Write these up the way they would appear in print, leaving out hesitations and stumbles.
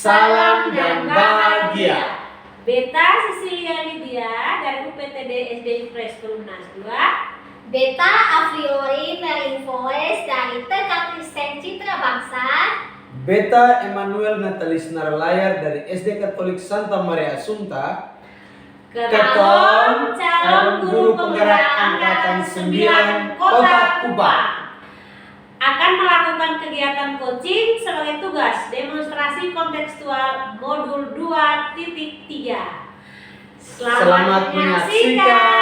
Salam dan bahagia. Beta Cecilia Lydia dari UPTD SD Fresh Pelunas 2. Beta Afriori Melinvoice dari TK Kristen Citra Bangsa. Beta Emmanuel Natalis Naralayar dari SD Katolik Santa Maria Assunta. Keton calon guru penggerak angkatan 9 Kota Kupang akan melakukan kegiatan coaching sebagai tugas demonstrasi kontekstual modul 2.3. Selamat menyaksikan.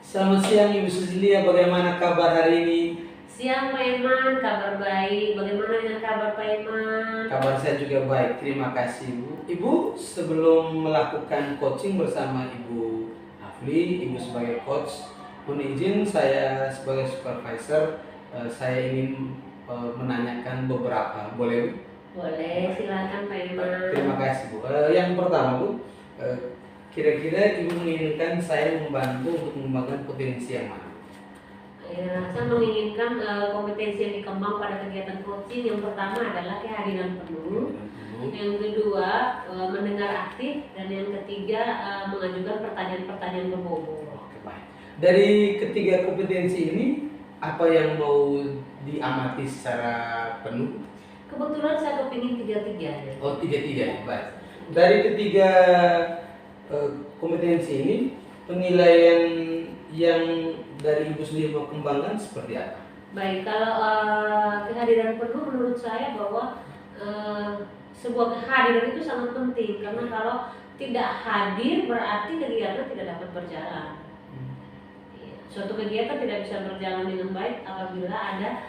Selamat siang Ibu Cecilia, bagaimana kabar hari ini? Siang Pak Eman, kabar baik. Bagaimana dengan kabar Pak Eman? Kabar saya juga baik, terima kasih Ibu. Ibu, sebelum melakukan coaching bersama Ibu Afli, Ibu sebagai coach, mohon izin saya sebagai supervisor, saya ingin menanyakan beberapa, boleh Bu? Boleh, silakan Pak Eman. Terima kasih Bu. Yang pertama Bu, kira-kira Ibu menginginkan saya membantu untuk mengembangkan potensi yang mana? Ya, saya menginginkan kompetensi yang dikembang pada kegiatan coaching. Yang pertama adalah kehadiran penuh. Yang kedua, mendengar aktif. Dan yang ketiga, mengajukan pertanyaan-pertanyaan berbobot. Oke, baik. Dari ketiga kompetensi ini, apa yang mau diamati secara penuh? Kebetulan saya kepingin tiga-tiganya. Oh, tiga-tiga, baik. Dari ketiga kompetensi ini, penilaian yang dari Ibu sendiri mau kembangkan seperti apa? Baik, kalau kehadiran penuh menurut saya bahwa sebuah kehadiran itu sangat penting, karena kalau tidak hadir berarti kegiatan tidak dapat berjalan. Suatu kegiatan tidak bisa berjalan dengan baik apabila ada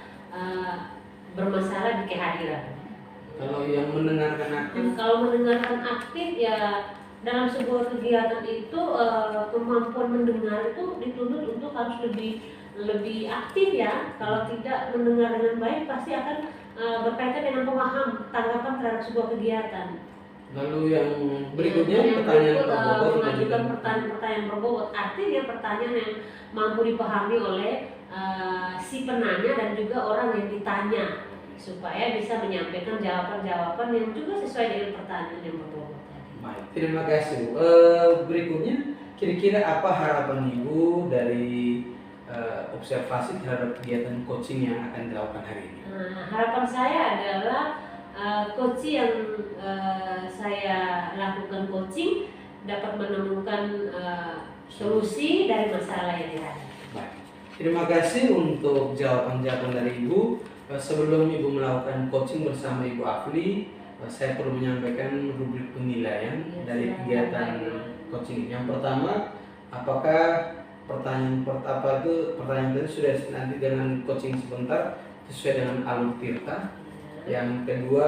bermasalah di kehadiran. Kalau yang mendengarkan aktif? Kalau mendengarkan aktif ya, dalam sebuah kegiatan itu kemampuan mendengar itu dituntut untuk harus lebih aktif ya. Kalau tidak mendengar dengan baik pasti akan berkaitan dengan pemahaman tanggapan terhadap sebuah kegiatan. Lalu yang berikutnya yang pertanyaan berikut, berbobot, mengajukan pertanyaan berbobot, artinya pertanyaan yang mampu dipahami oleh si penanya dan juga orang yang ditanya, supaya bisa menyampaikan jawaban-jawaban yang juga sesuai dengan pertanyaan yang berbobot. Baik, terima kasih. Berikutnya, kira-kira apa harapan Ibu dari observasi terhadap kegiatan coaching yang akan dilakukan hari ini? Harapan saya adalah coaching yang saya lakukan coaching dapat menemukan solusi dari masalah yang dihadapi. Baik, terima kasih untuk jawaban-jawaban dari Ibu. Sebelum Ibu melakukan coaching bersama Ibu Afli, saya perlu menyampaikan rubrik penilaian dari kegiatan coaching ini. Yang pertama, apakah pertanyaan tadi sudah nanti dengan coaching sebentar sesuai dengan alur tirta. Yang kedua,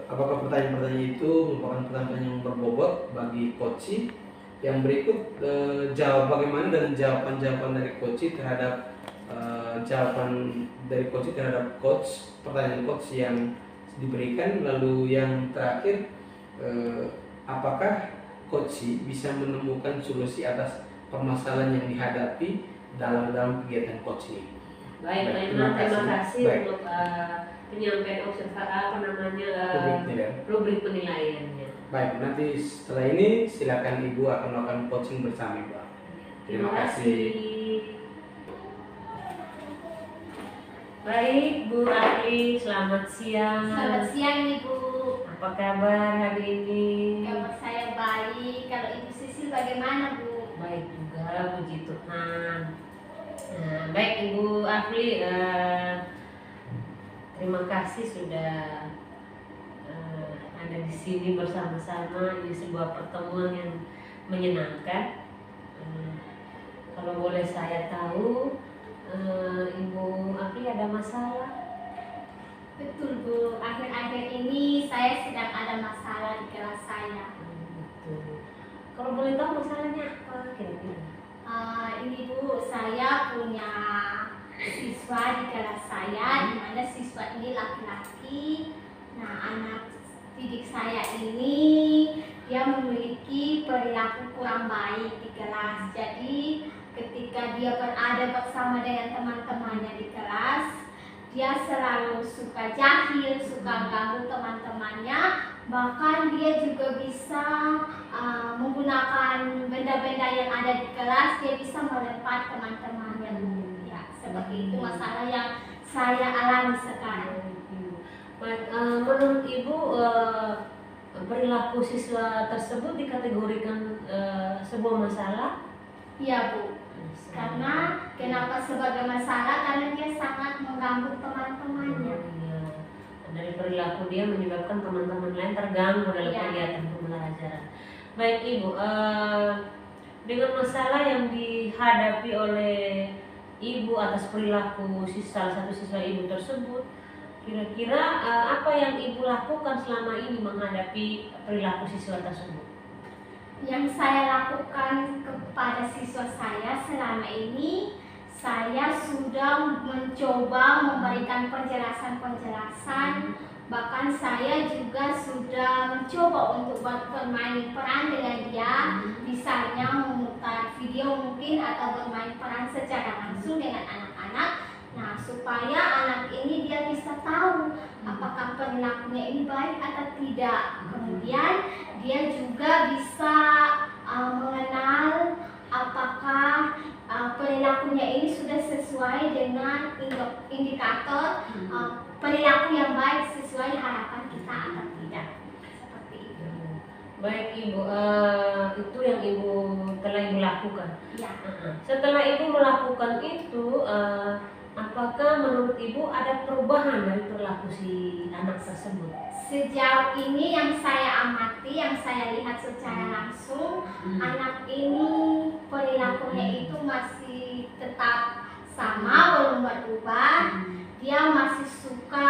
apakah pertanyaan-pertanyaan itu merupakan pertanyaan yang berbobot bagi coaching. Yang berikut, jawab bagaimana dan jawaban-jawaban dari coaching terhadap pertanyaan coach yang diberikan. Lalu yang terakhir, apakah coach bisa menemukan solusi atas permasalahan yang dihadapi dalam kegiatan coach ini. Baik, terima kasih untuk penyampaian rubrik penilaiannya. Baik, nanti setelah ini silakan Ibu akan melakukan coaching bersama Ibu. Terima kasih. Baik, Bu Afli, selamat siang. Selamat siang Ibu. Apa kabar hari ini? Kabar saya baik. Kalau Ibu Sisil bagaimana Bu? Baik juga, puji Tuhan. Baik Ibu Afli, terima kasih sudah ada di sini bersama-sama. Ini sebuah pertemuan yang menyenangkan. Kalau boleh saya tahu, Ibu Afli ada masalah? Betul Bu, akhir-akhir ini saya sedang ada masalah di kelas saya. Betul. Kalau boleh tahu masalahnya apa kira-kira? Ini Bu, saya punya siswa di kelas saya, di mana siswa ini laki-laki. Nah, anak didik saya ini dia memiliki perilaku kurang baik di kelas. Jadi ketika dia berada bersama dengan teman-temannya di kelas, dia selalu suka jahil, suka ganggu teman-temannya. Bahkan dia juga bisa menggunakan benda-benda yang ada di kelas, dia bisa melempar teman-temannya. Ya, seperti itu masalah yang saya alami sekarang. Menurut Ibu, perilaku siswa tersebut dikategorikan sebuah masalah? Iya Bu, karena kenapa sebagai masalah? Karena dia sangat mengganggu teman-temannya. Dari perilaku dia menyebabkan teman-teman lain terganggu dalam kegiatan pembelajaran. Baik Ibu, dengan masalah yang dihadapi oleh Ibu atas perilaku salah satu siswa Ibu tersebut, kira-kira apa yang Ibu lakukan selama ini menghadapi perilaku siswa tersebut? Yang saya lakukan kepada siswa saya selama ini, saya sudah mencoba memberikan penjelasan-penjelasan. Bahkan saya juga sudah mencoba untuk bermain peran dengan dia, misalnya memutar video mungkin atau bermain peran secara langsung dengan anak-anak. Nah, supaya anak ini dia bisa tahu apakah perilakunya ini baik atau tidak. Kemudian dia juga bisa mengenal apakah perilakunya ini sudah sesuai dengan indikator perilaku yang baik sesuai harapan kita atau tidak. Seperti itu. Baik Ibu, itu yang Ibu telah Ibu lakukan. Ya. Setelah Ibu melakukan itu, apakah menurut Ibu ada perubahan dari perilaku si anak tersebut? Sejauh ini yang saya amati, yang saya lihat secara langsung, anak ini perilakunya itu masih tetap sama, belum berubah. Dia masih suka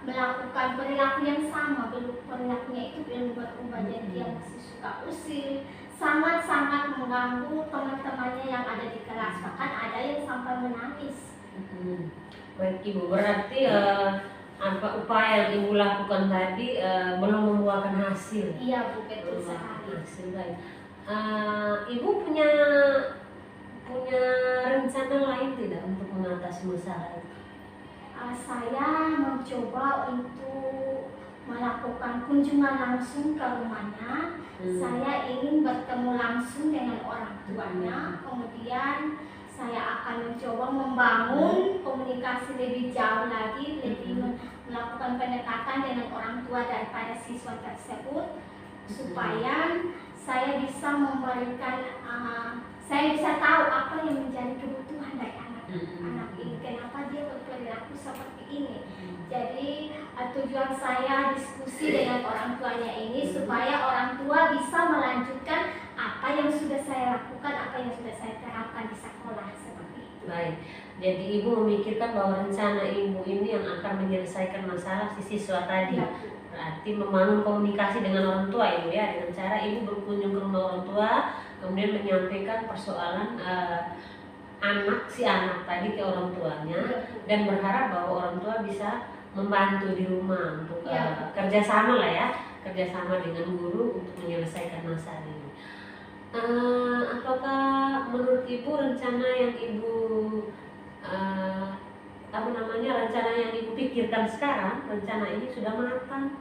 melakukan perilaku yang sama, perilakunya itu belum berubah. Jadi dia masih suka usil, sangat-sangat mengganggu teman-temannya yang ada di kelas. Bahkan ada yang sampai menangis. Baik Ibu, berarti apa upaya yang Ibu lakukan tadi belum membuahkan hasil? Iya Bu, betul sekali. Hasil baik. Ibu punya rencana lain tidak untuk mengatasi masalah itu? Saya mencoba untuk melakukan kunjungan langsung ke rumahnya. Saya ingin bertemu langsung dengan orang tuanya. Kemudian saya akan mencoba membangun komunikasi lebih jauh lagi, lebih melakukan pendekatan dengan orang tua daripada siswa tersebut, supaya saya bisa memberikan, saya bisa tahu apa yang menjadi kebutuhan dari anak ini, kenapa dia berperilaku seperti ini. Jadi tujuan saya diskusi dengan orang tuanya ini supaya orang tua bisa melanjutkan apa yang sudah saya lakukan, apa yang sudah saya terapkan di sekolah, seperti itu. Baik, jadi Ibu memikirkan bahwa rencana Ibu ini yang akan menyelesaikan masalah si siswa tadi. Ya. Berarti membangun komunikasi dengan orang tua Ibu ya, dengan cara Ibu berkunjung ke rumah orang tua, kemudian menyampaikan persoalan si anak tadi ke orang tuanya, dan berharap bahwa orang tua bisa membantu di rumah untuk kerjasama lah ya, kerjasama dengan guru untuk menyelesaikan masalah ini. Apakah menurut Ibu rencana yang Ibu rencana yang Ibu pikirkan sekarang, rencana ini sudah matang?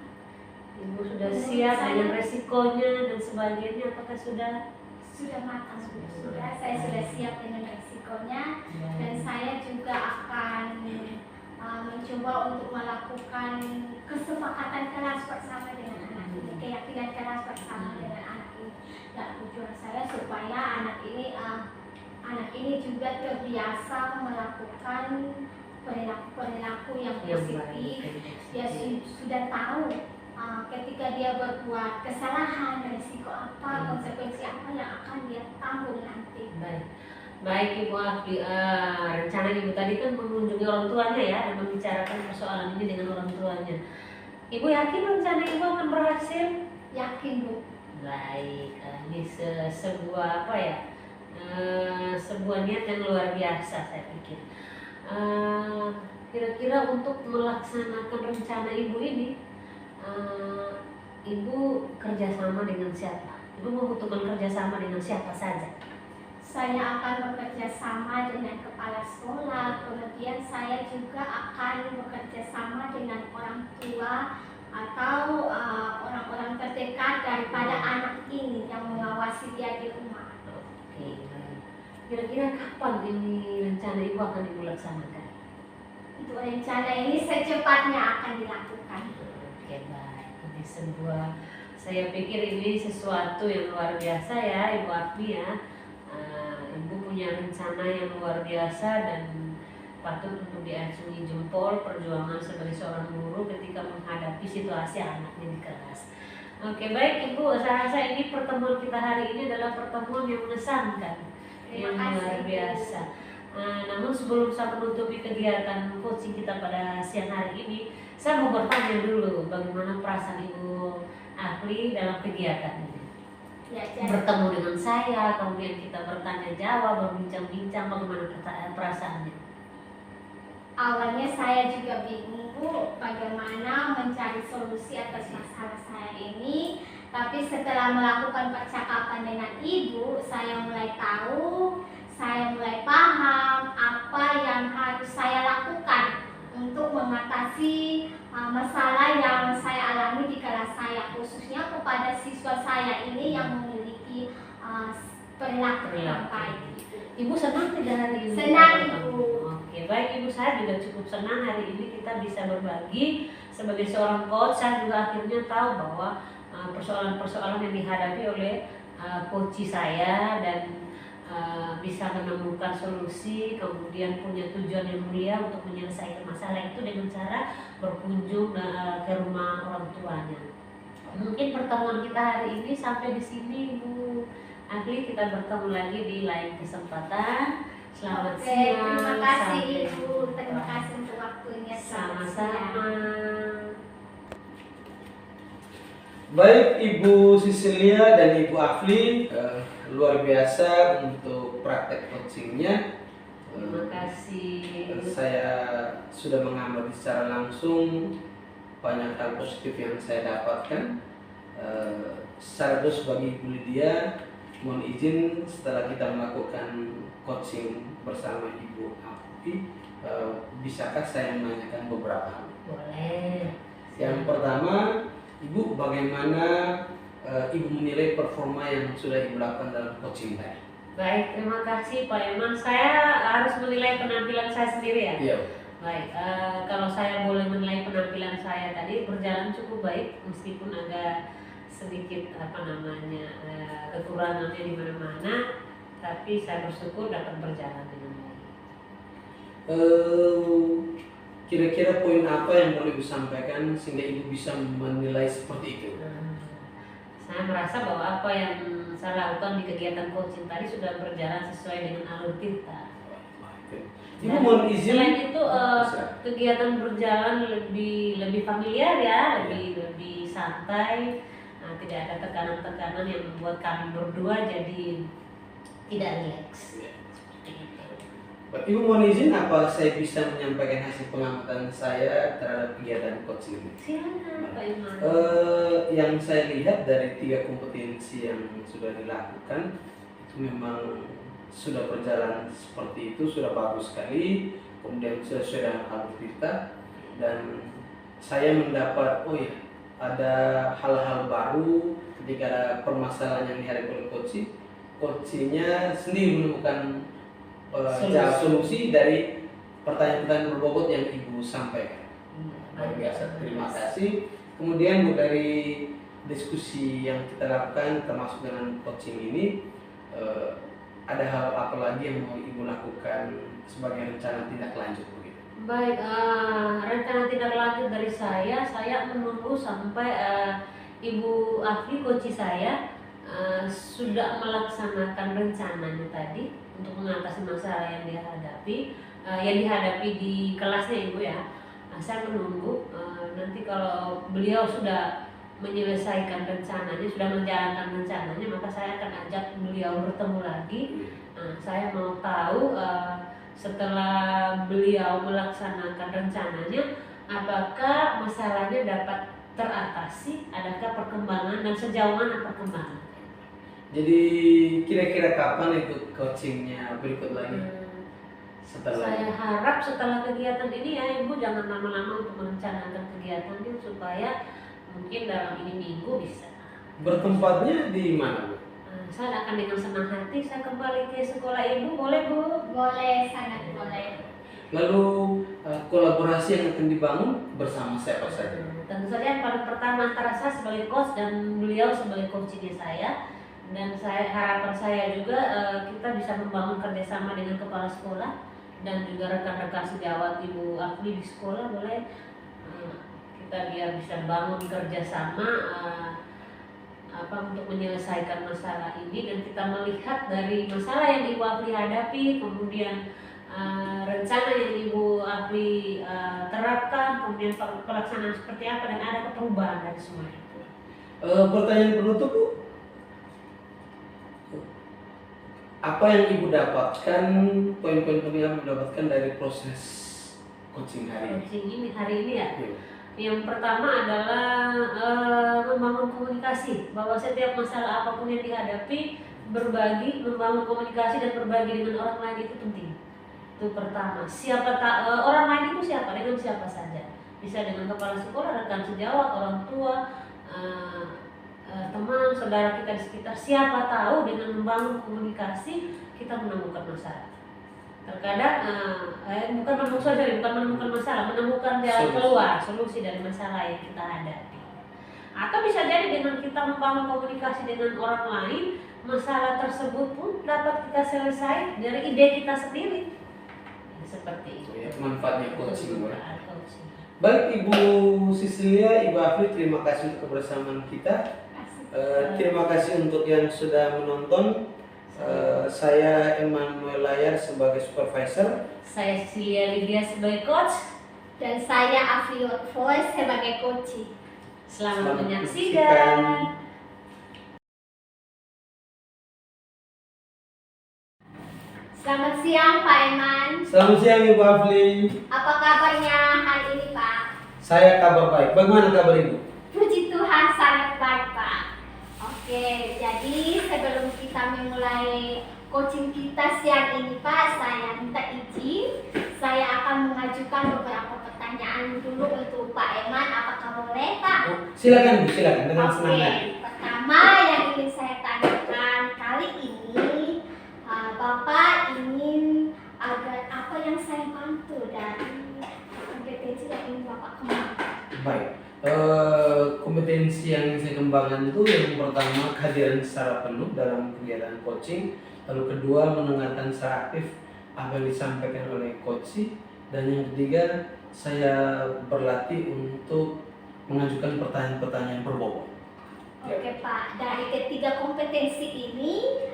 Ibu sudah siap dengan resikonya dan sebagainya, apakah sudah matang? Sudah, saya sudah siap dengan resikonya, dan saya juga akan mencoba untuk melakukan kesepakatan kelas bersama dengan anak ini, keyakinan kelas bersama dengan anak ini. Dan tujuan saya supaya anak ini juga terbiasa melakukan perilaku yang positif. Dia sudah tahu ketika dia berbuat kesalahan, risiko apa, konsekuensi apa yang akan dia tanggung nanti. Baik Ibu Afli, rencana Ibu tadi kan mengunjungi orang tuanya ya, dan membicarakan persoalan ini dengan orang tuanya. Ibu yakin rencana Ibu akan berhasil? Yakin Bu. Baik, ini sebuah sebuah niat yang luar biasa saya pikir. Kira-kira untuk melaksanakan rencana ibu ini, ibu kerjasama dengan siapa? Ibu membutuhkan kerjasama dengan siapa saja? Saya akan bekerja sama dengan kepala sekolah, kemudian saya juga akan bekerja sama dengan orang tua atau orang-orang terdekat daripada anak ini yang mengawasi dia di rumah. Oke, baik. Kira-kira kapan ini rencana ibu akan ibu laksanakan? Untuk rencana ini secepatnya akan dilakukan. Oke, baik. Ini saya pikir ini sesuatu yang luar biasa ya Ibu Afni ya. Ibu punya rencana yang luar biasa dan patut untuk diacungi jempol perjuangan sebagai seorang guru ketika menghadapi situasi anaknya di kelas. Oke, baik Ibu, saya rasa ini pertemuan kita hari ini adalah pertemuan yang mengesankan, yang luar biasa. Namun sebelum saya menutupi kegiatan coaching kita pada siang hari ini, saya mau bertanya dulu bagaimana perasaan Ibu Afli dalam kegiatan ini. Ya, Bertemu dengan saya, kemudian kita bertanya jawab, berbincang-bincang, bagaimana perasaannya? Awalnya saya juga bingung Bu, bagaimana mencari solusi atas masalah saya ini. Tapi setelah melakukan percakapan dengan Ibu, saya mulai tahu, saya mulai paham apa yang harus saya lakukan untuk mengatasi masalah yang saya alami di kelas saya, khususnya kepada siswa saya ini yang memiliki perilaku yang baik. Ibu senang tidak hari ini? Senang Ibu. Oke, baik Ibu, saya juga cukup senang hari ini kita bisa berbagi sebagai seorang coach. Saya juga akhirnya tahu bahwa persoalan-persoalan yang dihadapi oleh coach saya dan bisa menemukan solusi, kemudian punya tujuan yang mulia untuk menyelesaikan masalah itu dengan cara berkunjung ke rumah orang tuanya. Mungkin pertemuan kita hari ini sampai di sini Bu Afli, kita bertemu lagi di lain kesempatan. Selamat siang. Terima kasih Ibu, terima kasih untuk waktunya. Sama-sama. Baik Ibu Cecilia dan Ibu Afli, luar biasa untuk praktek coachingnya. Terima kasih. Saya sudah mengamati secara langsung banyak hal positif yang saya dapatkan. Secara khusus bagi Ibu Lydia, mohon izin setelah kita melakukan coaching bersama Ibu Afli, bisakah saya menanyakan beberapa hal? Boleh. Yang pertama, Ibu, bagaimana Ibu menilai performa yang sudah Ibu lakukan dalam coaching tadi? Baik, terima kasih Pak Eman. Saya harus menilai penampilan saya sendiri ya? Iya. Baik, kalau saya boleh menilai penampilan saya tadi berjalan cukup baik meskipun agak sedikit kekurangannya di mana-mana, tapi saya bersyukur dapat berjalan dengan baik. Kira-kira poin apa yang boleh Ibu sampaikan sehingga Ibu bisa menilai seperti itu? Saya merasa bahwa apa yang saya lakukan di kegiatan coaching tadi sudah berjalan sesuai dengan alur kita. Ibu mohon izin. Selain itu kegiatan berjalan lebih familiar ya, lebih santai. Tidak ada tekanan-tekanan yang membuat kami berdua jadi tidak rileks. Ibu mohon izin apa saya bisa menyampaikan hasil pengamatan saya terhadap kegiatan coaching ini? Silakan Pak Iman. Yang saya lihat dari 3 kompetensi yang sudah dilakukan itu memang sudah berjalan seperti itu, sudah bagus sekali, kemudian sesuai dengan alur kita, dan saya mendapat ada hal-hal baru ketika ada permasalahan yang dihadapi oleh coachingnya sendiri menemukan solusi dari pertanyaan-pertanyaan berbobot yang Ibu sampaikan. Luar biasa, terima kasih. Kemudian Bu, dari diskusi yang kita lakukan termasuk dengan coaching ini, ada hal apa lagi yang mau Ibu lakukan sebagai rencana tindak lanjut begitu? Baik, rencana tindak lanjut dari saya menunggu sampai Ibu Afli coach saya sudah melaksanakan rencananya tadi untuk mengatasi masalah yang dihadapi di kelasnya Ibu ya. Saya menunggu nanti kalau beliau sudah menyelesaikan rencananya, sudah menjalankan rencananya, maka saya akan ajak beliau bertemu lagi. Nah, saya mau tahu setelah beliau melaksanakan rencananya, apakah masalahnya dapat teratasi, adakah perkembangan dan sejauh mana perkembangan. Jadi kira-kira kapan ikut coachingnya berikut lagi? Saya harap setelah kegiatan ini ya Ibu jangan lama-lama untuk merencanakan kegiatannya, supaya mungkin dalam ini minggu bisa. Bertempatnya di mana, Bu? Saya akan dengan senang hati saya kembali ke sekolah Ibu, boleh Bu? Boleh, sangat boleh. Lalu kolaborasi yang akan dibangun bersama siapa saja? Tentu saja yang paling pertama antara saya sebagai coach dan beliau sebagai coachnya saya. Dan harapan saya juga kita bisa membangun kerjasama dengan kepala sekolah dan juga rekan-rekan sejawat Ibu Afli di sekolah, boleh kita biar bisa bangun kerjasama untuk menyelesaikan masalah ini, dan kita melihat dari masalah yang Ibu Afli hadapi, kemudian rencana yang Ibu Afli terapkan, kemudian pelaksanaan seperti apa, dan ada perubahan dari semua itu. Pertanyaan penutup, Bu. Apa yang Ibu dapatkan, poin-poin penting yang Ibu dapatkan dari proses coaching hari ini? Coaching ini hari ini ya. Iya. Yang pertama adalah membangun komunikasi, bahwa setiap masalah apapun yang dihadapi, berbagi, membangun komunikasi dan berbagi dengan orang lain itu penting. Itu pertama. Orang lain itu siapa? Dengan siapa saja. Bisa dengan kepala sekolah, rekan sejawat, orang tua, teman, saudara kita di sekitar. Siapa tahu dengan membangun komunikasi kita menemukan masalah. Terkadang bukan menemukan masalah, menemukan jalan keluar, solusi dari masalah yang kita hadapi. Atau bisa jadi dengan kita membangun komunikasi dengan orang lain, masalah tersebut pun dapat kita selesai dari ide kita sendiri. Seperti itu. Ya, manfaatnya coaching. Baik Ibu Sisilia, Ibu Afli, terima kasih untuk kebersamaan kita. Terima kasih untuk yang sudah menonton. Saya Emmanuel Layar sebagai supervisor. Saya Cecilia Lydia sebagai coach. Dan saya Afli Voice sebagai coach. Selamat menyaksikan. Selamat siang Pak Eman. Selamat siang Ibu Afli. Apa kabarnya hari ini Pak? Saya kabar baik. Bagaimana kabar Ibu? Puji Tuhan sangat baik Pak. Oke, jadi sebelum kita memulai coaching kita siang ini Pak, saya minta izin, saya akan mengajukan beberapa pertanyaan dulu untuk Pak Eman. Apakah boleh Pak? Silakan Bu, silakan dengan senang hati. Oke, pertama yang ingin saya tanyakan kali ini, Bapak ingin agar apa yang saya bantu dari kompetensi yang ingin Bapak kembangkan? Baik. Kompetensi yang saya kembangkan itu yang pertama kehadiran secara penuh dalam kegiatan coaching, lalu kedua mendengarkan secara aktif apa yang disampaikan oleh coach, dan yang ketiga saya berlatih untuk mengajukan pertanyaan-pertanyaan berbobot. Oke Pak, dari ketiga kompetensi ini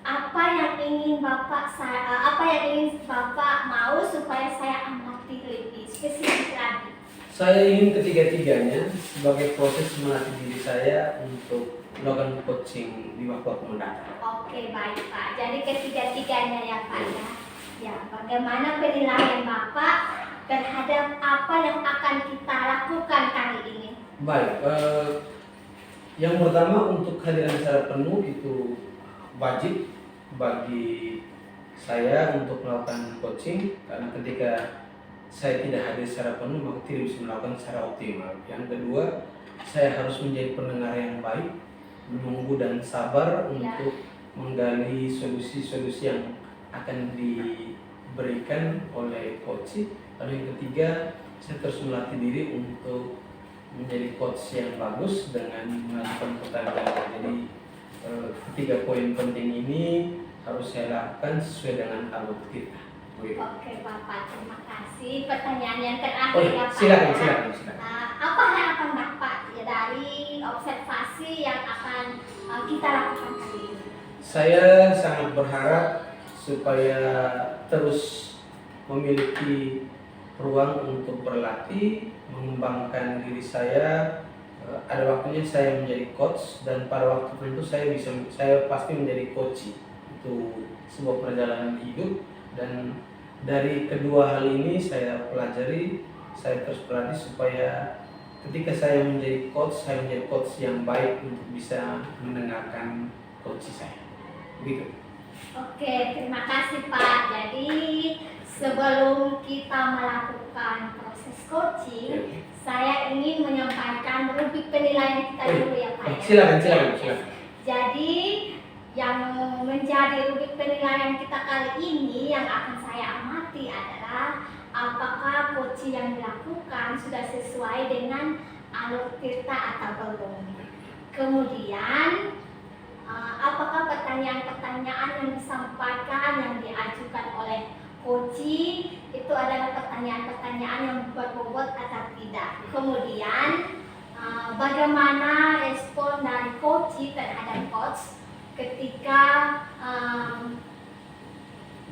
apa yang ingin Bapak mau supaya saya amati lebih spesifik lagi? Saya ingin ketiga-tiganya sebagai proses melatih diri saya untuk melakukan coaching di waktu-waktu mendatang. Oke baik Pak, jadi ketiga-tiganya ya Pak ya. Ya, bagaimana penilaian Bapak terhadap apa yang akan kita lakukan kali ini? Baik, yang pertama untuk kehadiran secara penuh itu wajib bagi saya untuk melakukan coaching, karena ketika saya tidak hadir secara penuh maka tidak bisa melakukan secara optimal. Yang kedua, saya harus menjadi pendengar yang baik, menunggu dan sabar untuk menggali solusi-solusi yang akan diberikan oleh coach. Lalu yang ketiga, saya terus melatih diri untuk menjadi coach yang bagus dengan mengajukan pertanyaan. Jadi ketiga poin penting ini harus saya lakukan sesuai dengan alur kita. Oke Bapak, terima kasih. Pertanyaan yang terakhir ya Pak. Silakan. Apa yang akan Bapak dari observasi yang akan kita lakukan kali ini? Saya sangat berharap supaya terus memiliki ruang untuk berlatih, mengembangkan diri saya ada waktunya saya menjadi coach, dan pada waktu tertentu saya pasti menjadi coach. Itu sebuah perjalanan hidup, dan dari kedua hal ini saya pelajari, saya terus berlatih supaya ketika saya menjadi coach yang baik untuk bisa mendengarkan coach saya. Begitu. Oke, terima kasih Pak. Jadi sebelum kita melakukan proses coaching, saya ingin menyampaikan rubrik penilaian kita dulu ya Pak. Silakan. Jadi yang menjadi rubrik penilaian kita kali ini yang akan saya amati adalah apakah coaching yang dilakukan sudah sesuai dengan alur tirta atau belum. Kemudian apakah pertanyaan-pertanyaan yang disampaikan, yang diajukan oleh coaching itu adalah pertanyaan-pertanyaan yang berbobot atau tidak. Kemudian bagaimana respon dari coaching terhadap coach ketika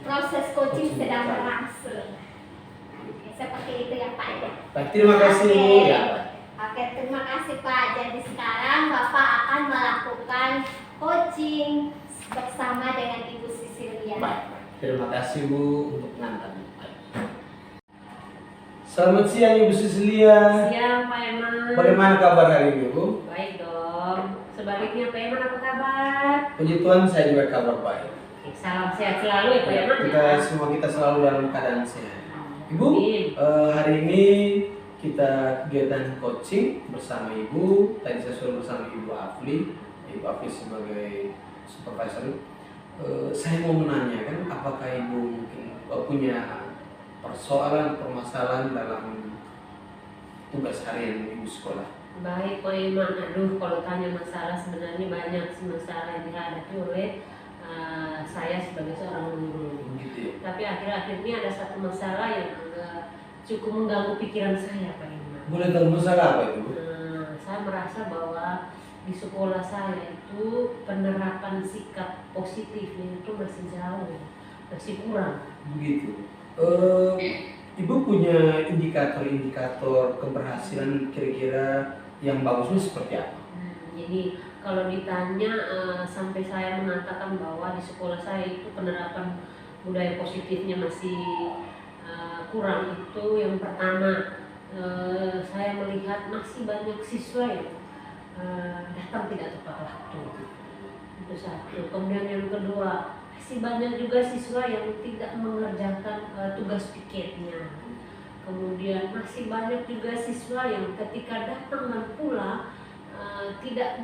proses coaching sedang berlangsung. Seperti itu ya Pak. Baik, terima kasih Bu. Ya. Oke, terima kasih Pak. Jadi sekarang Bapak akan melakukan coaching bersama dengan Ibu Sisilia. Baik, terima kasih Bu untuk pengantarnya. Selamat siang Ibu Sisilia. Siang Pak Eman. Bagaimana kabar hari ini Bu? Baik dong. Sebaliknya Pak Eman apa kabar? Puji Tuhan, saya juga kabar baik. Salam sehat selalu ya Pak Eman. Kita selalu dalam keadaan sehat. Ibu, hari ini kita kegiatan coaching bersama Ibu. Tadi saya sudah bersama Ibu Afli sebagai supervisor. Saya mau menanyakan apakah Ibu mungkin punya permasalahan dalam tugas harian Ibu sekolah. Baik Pak Eman. Aduh, kalau tanya masalah sebenarnya banyak sih masalah yang dihadapi oleh saya sebagai seorang guru. Gitu ya? Tapi akhir-akhir ini ada satu masalah yang cukup mengganggu pikiran saya Pak Eman. Boleh tahu masalah apa itu Bu? Saya merasa bahwa di sekolah saya itu penerapan sikap positifnya itu masih jauh, masih kurang. Begitu. Ibu punya indikator-indikator keberhasilan kira-kira yang bagusnya seperti apa? Jadi kalau ditanya sampai saya mengatakan bahwa di sekolah saya itu penerapan budaya positifnya masih kurang, itu yang pertama saya melihat masih banyak siswa yang datang tidak tepat waktu. Itu satu. Kemudian yang kedua, masih banyak juga siswa yang tidak mengerjakan tugas piketnya. Kemudian masih banyak juga siswa yang ketika datang dan pulang tidak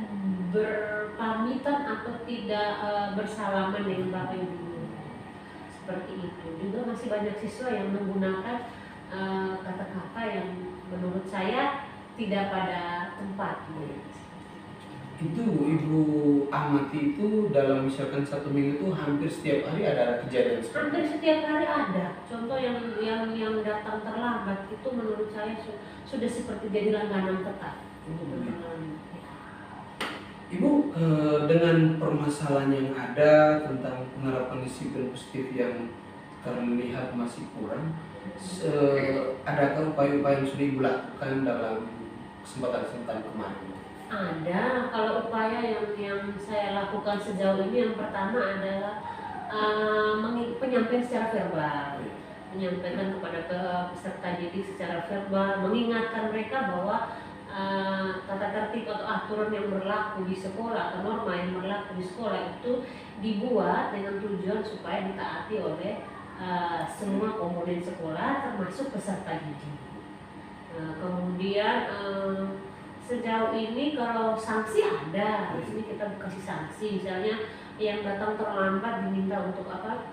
berpamitan atau tidak bersalaman dengan Bapak Ibu. Seperti itu. Juga masih banyak siswa yang menggunakan kata-kata yang menurut saya tidak pada tempatnya. Itu Ibu amati itu dalam misalkan 1 minggu itu hampir setiap hari ada kejadian seperti Hampir setiap hari ada. Contoh yang datang terlambat itu menurut saya sudah seperti jadi langganan tetap. Ibu, dengan permasalahan yang ada tentang penerapan disiplin positif yang terlihat masih kurang, adakah upaya-upaya yang sudah Ibu lakukan dalam kesempatan kemarin? Ada. Kalau upaya yang saya lakukan sejauh ini, yang pertama adalah penyampaian secara verbal, menyampaikan kepada peserta didik secara verbal, mengingatkan mereka bahwa tata tertib atau aturan yang berlaku di sekolah atau norma yang berlaku di sekolah itu dibuat dengan tujuan supaya ditaati oleh semua komponen sekolah termasuk peserta didik. Kemudian sejauh ini kalau sanksi ada, di sini kita kasih sanksi, misalnya yang datang terlambat diminta untuk apa?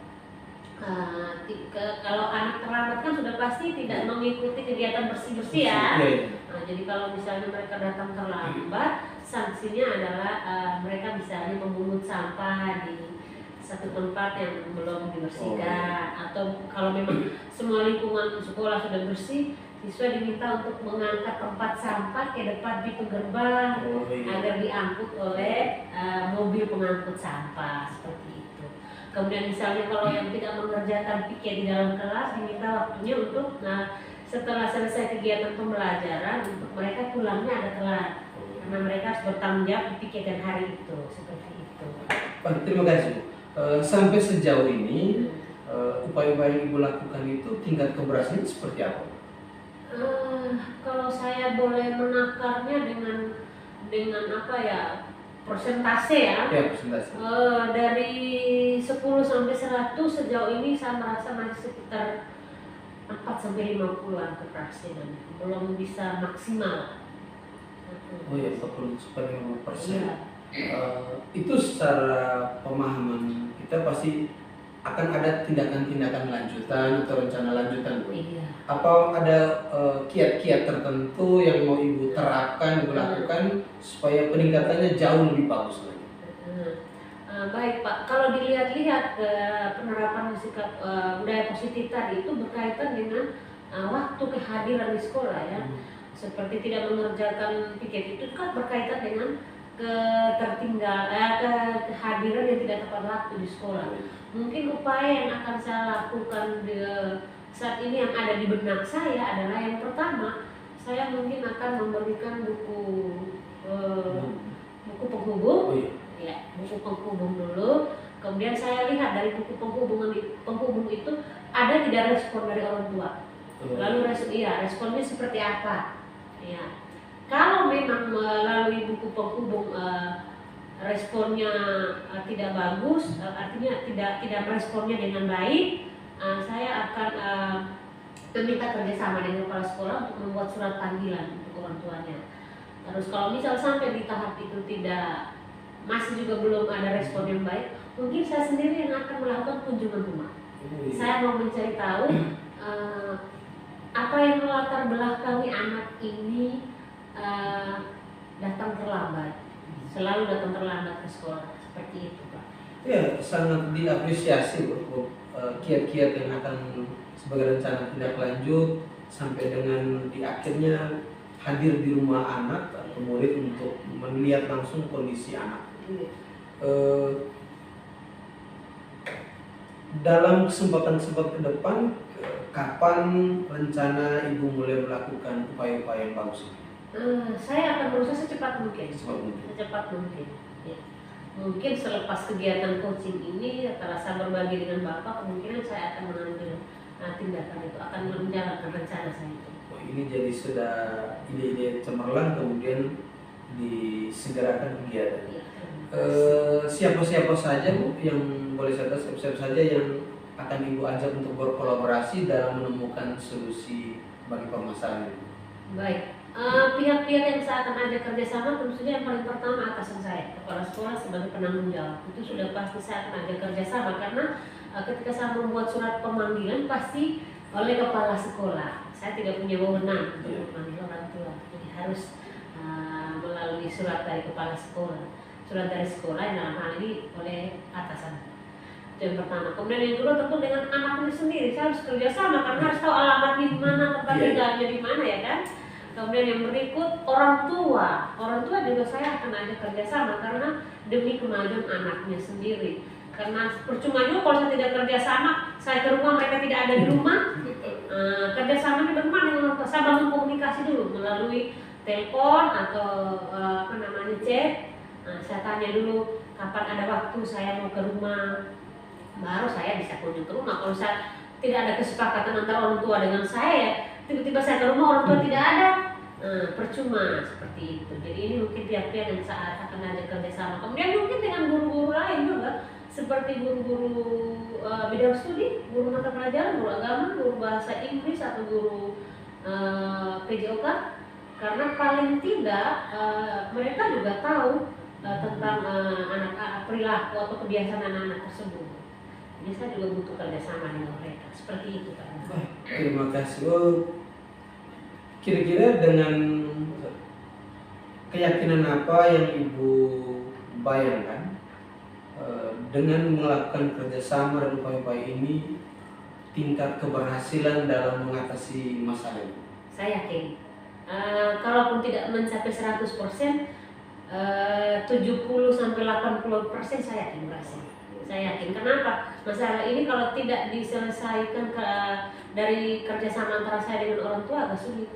Kalau anak terlambat kan sudah pasti tidak mengikuti kegiatan bersih-bersih ya. Jadi kalau misalnya mereka datang terlambat, sanksinya adalah mereka misalnya memungut sampah di satu tempat yang belum dibersihkan, atau kalau memang semua lingkungan sekolah sudah bersih, siswa diminta untuk mengangkat tempat sampah ke depan pintu gerbang agar diangkut oleh mobil pengangkut sampah, seperti itu. Kemudian misalnya kalau yang tidak mengerjakan piket di dalam kelas, diminta waktunya untuk setelah selesai kegiatan pembelajaran untuk mereka pulangnya ada telat. karena mereka harus bertanggung jawab di piket hari itu, seperti itu. Baik, terima kasih Bu. Sampai sejauh ini upaya-upaya yang Ibu lakukan itu tingkat keberhasilan seperti apa? Kalau saya boleh menakarnya dengan apa ya, persentase ya. Ya, presentasi. Dari 10 sampai 100 sejauh ini saya merasa masih sekitar 4 sampai 50-an keberhasilan. Belum bisa maksimal. Oh ya, 40-50%. Iya. Itu secara pemahaman kita pasti akan ada tindakan-tindakan lanjutan atau rencana lanjutan, Bu. Iya. Apa ada kiat-kiat tertentu yang mau Ibu terapkan, Ibu lakukan supaya peningkatannya jauh lebih bagus lagi? Baik Pak, kalau dilihat-lihat penerapan sikap budaya positif tadi itu berkaitan dengan waktu kehadiran di sekolah ya. Seperti tidak mengerjakan piket itu kan berkaitan dengan kehadiran yang tidak tepat waktu di sekolah. Mungkin upaya yang akan saya lakukan saat ini yang ada di benak saya adalah yang pertama, saya mungkin akan memberikan buku penghubung, ya, buku penghubung dulu. Kemudian saya lihat dari buku penghubung itu ada tidak respon dari orang tua. Lalu responnya seperti apa? Ya. Kalau memang melalui buku penghubung responnya tidak bagus, artinya tidak meresponnya dengan baik, saya akan meminta kerjasama dengan kepala sekolah untuk membuat surat panggilan untuk orang tuanya. Terus kalau misal sampai di tahap itu masih juga belum ada respon yang baik, mungkin saya sendiri yang akan melakukan kunjungan rumah. Saya mau mencari tahu apa yang melatar belakangi anak ini datang terlambat, selalu datang terlambat ke sekolah, seperti itu Pak. Ya, sangat diapresiasi Bu, kiat-kiat yang akan sebagai rencana tindak lanjut sampai dengan di akhirnya hadir di rumah anak atau murid untuk melihat langsung kondisi anak. Dalam kesempatan-kesempatan ke depan, kapan rencana Ibu mulai melakukan upaya-upaya yang bagus ini? Saya akan berusaha secepat mungkin. Secepat mungkin. Ya. Mungkin selepas kegiatan coaching ini, setelah saya berbagi dengan Bapak, kemungkinan saya akan mengambil tindakan itu, akan menjalankan rencana saya itu. Oh, ini jadi sudah ide-ide cemerlang kemudian disegerakan kegiatan. Ya, siapa-siapa saja Bu yang boleh saya tahu, siapa saja yang akan Ibu ajak untuk berkolaborasi dalam menemukan solusi bagi permasalahan ini? Baik. Pihak-pihak yang saya akan ajak kerjasama tentu saja yang paling pertama atasan saya, kepala sekolah sebagai penanggung jawab. Itu sudah pasti saya akan ajak kerjasama karena ketika saya membuat surat pemanggilan pasti oleh kepala sekolah. Saya tidak punya wewenang untuk memanggil orang tua, jadi harus melalui surat dari kepala sekolah. Surat dari sekolah yang dalam hal ini oleh atasan. Itu yang pertama. Kemudian yang kedua tentu dengan anaknya sendiri, saya harus kerjasama karena harus tahu alamatnya di mana, tempat tinggalnya di mana ya kan. Kemudian yang berikut orang tua juga saya akan ajak kerjasama karena demi kemajuan anaknya sendiri. Karena percuma juga kalau saya tidak kerjasama, saya ke rumah mereka tidak ada di rumah. Kerjasamanya bagaimana dengan orang tua? Saya bangun komunikasi dulu melalui telepon atau chat. Saya tanya dulu kapan ada waktu saya mau ke rumah, baru saya bisa kunjung ke rumah. Kalau saya tidak ada kesepakatan antara orang tua dengan saya, tiba-tiba saya ke rumah orang tua tidak ada, percuma seperti itu. Jadi ini mungkin pihak-pihak yang saat akan ada kerjasama. Kemudian mungkin dengan guru-guru lain juga, seperti guru-guru bidang studi, guru mata pelajaran, guru agama, guru bahasa Inggris atau guru PJOK, karena paling tidak mereka juga tahu tentang anak perilaku atau kebiasaan anak-anak tersebut. Jadi saya juga butuh kerjasama dengan mereka. Seperti itu Pak. Terima kasih. Kira-kira dengan keyakinan apa yang Ibu bayangkan dengan melakukan kerjasama dan upaya-upaya ini tingkat keberhasilan dalam mengatasi masalah ini? Saya yakin kalaupun tidak mencapai 100%, 70-80% saya yakin berhasil. Saya yakin. Kenapa? Masalah ini kalau tidak diselesaikan dari kerjasama antara saya dengan orang tua agak sulit.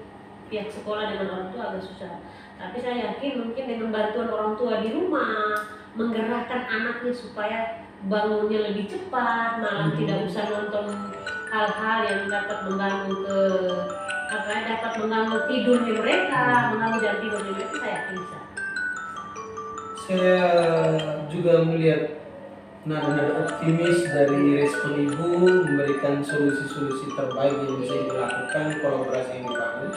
pihak sekolah dengan orang tua agak susah. Tapi saya yakin mungkin dengan bantuan orang tua di rumah, menggerakkan anaknya supaya bangunnya lebih cepat, malam tidak usah nonton hal-hal yang dapat mengganggu dapat mengganggu tidurnya mereka, mengganggu jam tidurnya mereka, saya yakin bisa. Saya juga melihat nada-nada optimis dari respon ibu, memberikan solusi-solusi terbaik yang bisa ibu lakukan, kolaborasi yang dibangun.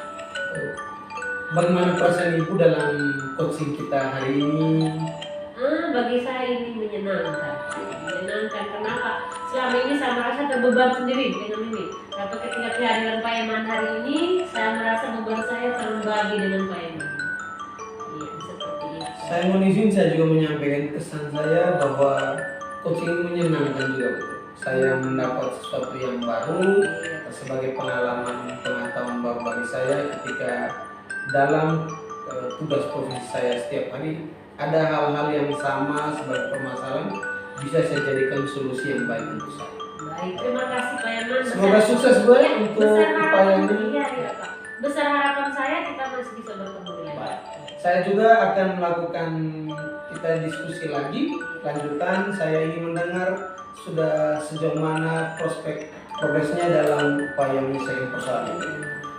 Bagaimana perasaan ibu dalam coaching kita hari ini? Bagi saya ini menyenangkan. Kenapa? Selama ini saya merasa terbeban sendiri dengan ini. Tapi ketika kehadiran Pak Eman hari ini, saya merasa beban saya terbagi dengan Pak Eman. Iya, seperti itu. Saya mohon izin, saya juga menyampaikan kesan saya bahwa coaching ini menyenangkan juga, betul. Saya mendapat sesuatu yang baru sebagai pengetahuan baru bagi saya ketika dalam tugas profesi saya setiap hari ada hal-hal yang sama sebagai permasalahan bisa saya jadikan solusi yang baik untuk saya. Baik, terima kasih Pak Eman. Semoga sukses Mbak untuk upaya ini. Iya, Pak. Besar harapan saya kita masih bisa bertemu lagi. Baik. Saya juga akan melakukan kita diskusi lagi lanjutan. Saya ingin mendengar sudah sejauh mana prospek progresnya dalam upaya menyelesaikan persoalan ini.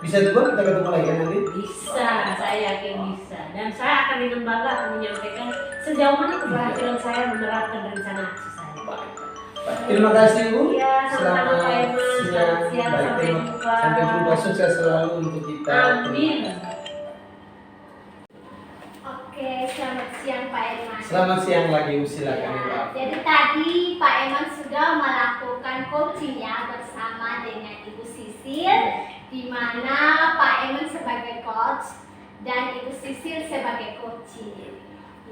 Bisa juga kita ketemu lagi kan nanti? Bisa, saya yakin bisa. Dan saya akan dengan bangga akan menyampaikan sejauh mana keberhasilan saya menerapkan rencana aksi saya. Baik. Terima kasih Bu. Ya, sama-sama Pak Eman. Selamat siang, Baik, sampai jumpa. sampai jumpa, sukses selalu untuk kita. Amin. Oke, selamat siang Pak Eman. Selamat siang lagi Bu, silakan Ya, Ibu. jadi tadi Pak Eman sudah melakukan coaching ya bersama dengan Ibu Sisil, di mana Pak Eman sebagai coach dan Ibu Sisil sebagai coaching.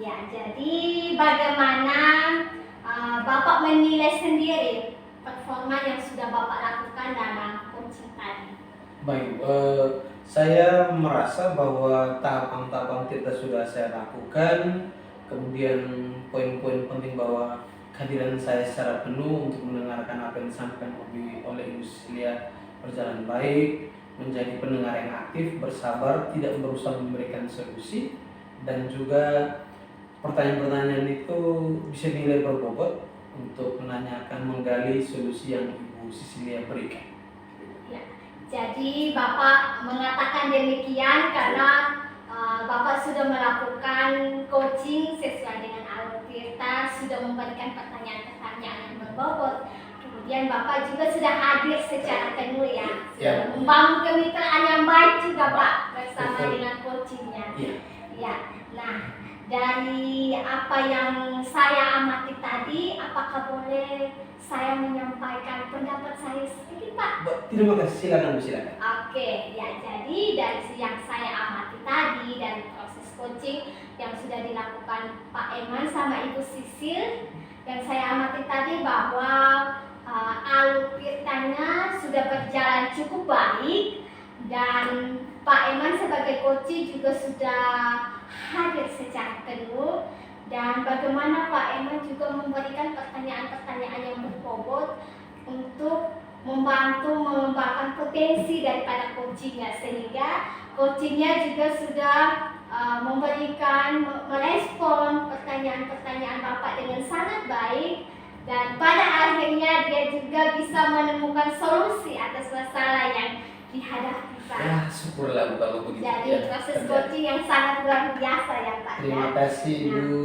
Ya, jadi bagaimana Bapak menilai sendiri performa yang sudah Bapak lakukan dalam coaching tadi? Baik, saya merasa bahwa tahapan-tahapan kita sudah saya lakukan. Kemudian poin-poin penting bahwa kehadiran saya secara penuh untuk mendengarkan apa yang disampaikan oleh Ibu Silia berjalan baik, menjadi pendengar yang aktif, bersabar, tidak berusaha memberikan solusi, dan juga pertanyaan-pertanyaan itu bisa dinilai berbobot untuk menanyakan, menggali solusi yang Ibu Silia berikan. Ya, jadi Bapak mengatakan demikian karena Bapak sudah melakukan coaching sesuai dengan alur Tirta, sudah memberikan pertanyaan-pertanyaan yang berbobot. Kemudian Bapak juga sudah hadir secara penuh ya, Ya. membangun kemitraan yang baik juga Pak bersama Betul. dengan coachingnya. Iya. Ya, nah dari apa yang saya amati tadi, apakah boleh saya menyampaikan pendapat saya sedikit Pak? Terima kasih, silakan Bu, silakan. Oke, ya jadi dari yang saya amati tadi dari proses coaching yang sudah dilakukan Pak Eman sama Ibu Sisil, yang saya amati tadi bahwa alur Tirtanya sudah berjalan cukup baik dan Pak Eman sebagai coach juga sudah hadir secara penuh, dan bagaimana Pak Eman juga memberikan pertanyaan-pertanyaan yang berbobot untuk membantu mengembangkan potensi daripada coachingnya, sehingga coachingnya juga sudah merespon pertanyaan-pertanyaan Bapak dengan sangat baik, dan pada akhirnya dia juga bisa menemukan solusi atas masalah yang dihadapi Pak. Ya, syukurlah Bu kalau begitu. Jadi ya. proses coaching yang sangat luar biasa ya Pak. Terima ya. kasih Bu.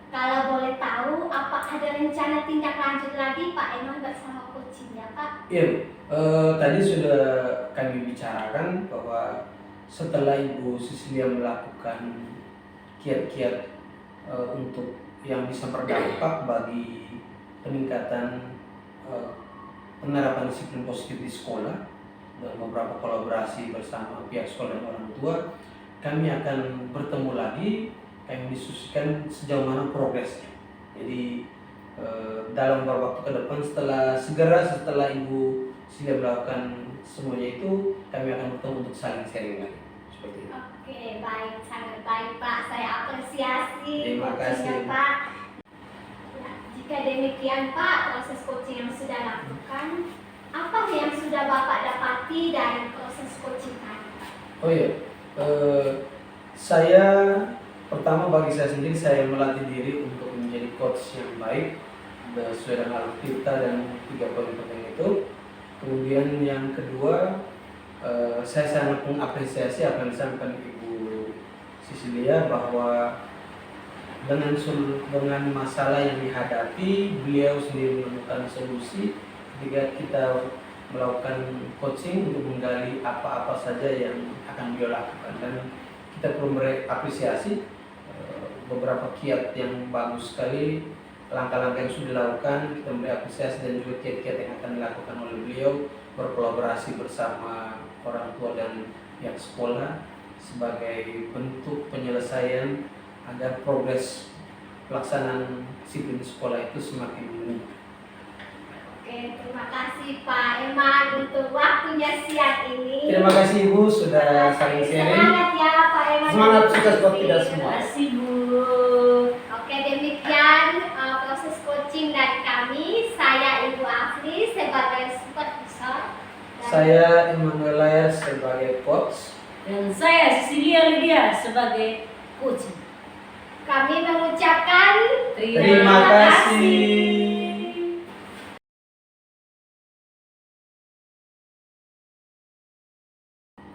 Kalau boleh tahu, apa ada rencana tindak lanjut lagi Pak Eman bersama coachingnya Pak? Iya, tadi sudah kami bicarakan bahwa setelah Ibu Silia melakukan kiat-kiat untuk yang bisa berdampak bagi peningkatan penerapan disiplin positif di sekolah dan beberapa kolaborasi bersama pihak sekolah dan orang tua, kami akan bertemu lagi, kami diskusikan sejauh mana progresnya. Jadi dalam beberapa waktu ke depan setelah Ibu Silia melakukan semuanya itu, kami akan bertemu untuk saling sharing lagi. Seperti itu. Oke, baik, sangat baik Pak. Saya apresiasi Terima coachingnya kasih. Pak. Ya, jika demikian Pak, proses coaching yang sudah lakukan, apa yang sudah Bapak dapati dari proses coaching tadi Pak? Oh iya, eh, saya pertama bagi saya sendiri saya melatih diri untuk menjadi coach yang baik sesuai dengan Alkitab dan 3 poin penting itu. Kemudian yang kedua, saya sangat mengapresiasi apa yang disampaikan Ibu Sisilia bahwa dengan masalah yang dihadapi, beliau sendiri menemukan solusi ketika kita melakukan coaching untuk menggali apa-apa saja yang akan beliau lakukan, dan kita perlu berapresiasi beberapa kiat yang bagus sekali, langkah-langkah yang sudah dilakukan. Kita memberi apresiasi dan juga kiat-kiat yang akan dilakukan oleh beliau, berkolaborasi bersama orang tua dan pihak sekolah sebagai bentuk penyelesaian agar progres pelaksanaan disiplin sekolah itu semakin meningkat. Oke, terima kasih Pak Eman untuk waktunya siang ini. Terima kasih Ibu sudah saling sharing. Semangat ya Pak Eman. Semangat, sukses buat kita Terima semua. kasih Bu. Oke, demikian proses coaching dari kami. Saya Ibu Afri sebagai supervisor. Saya Emmanuel Layar sebagai coach. Dan saya Cecilia Lydia sebagai coach. Kami mengucapkan Terima kasih.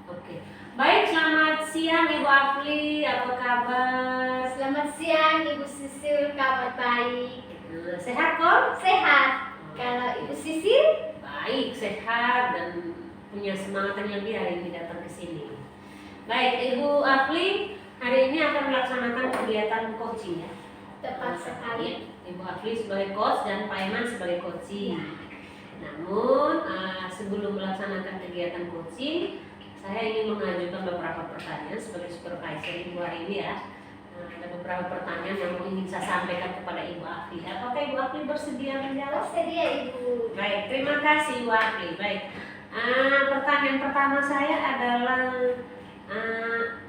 Oke. Baik, selamat siang Ibu Afli, apa kabar? selamat siang Ibu Sisil, kabar baik. Sehat kok? Sehat. Kalau Ibu Sisil? Baik, sehat dan punya semangat yang lebih hari ini datang ke sini. Baik, Ibu Afli hari ini akan melaksanakan kegiatan coaching ya. Tepat sekali. Iya, Ibu Afli sebagai coach dan Pak Iman sebagai coaching. Namun sebelum melaksanakan kegiatan coaching, saya ingin mengajukan beberapa pertanyaan sebagai supervisor Ibu hari ini ya. Ada beberapa pertanyaan yang ingin saya sampaikan kepada Ibu Afli. Apakah Ibu Afli bersedia menjawab? Bersedia Ibu. Baik, terima kasih Ibu Afli. Baik, pertanyaan pertama saya adalah